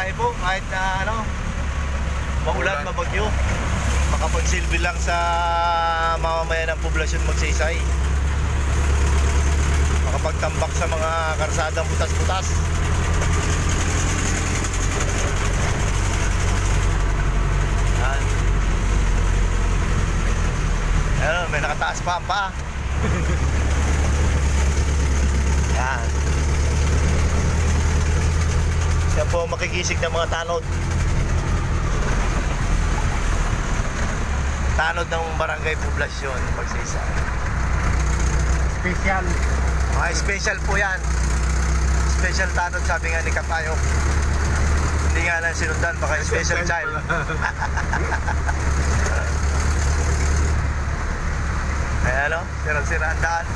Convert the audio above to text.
pamasahe po kahit na maulan, mabagyo. Makapagsilbi lang sa mamamayan ng poblasyon magsaysay. Makapagtambak sa mga karsadang butas-butas. Yan. Ayan, may nakataas pa ang paa. Yan. Yan po makikisig ng mga tanod. Tanod ng barangay poblasyon magsaysay. Special. Mga special po yan. Special tanod sabi nga ni Kapayo. Hindi nga lang sinundan, baka special child. Ayan sira-sira ang daan.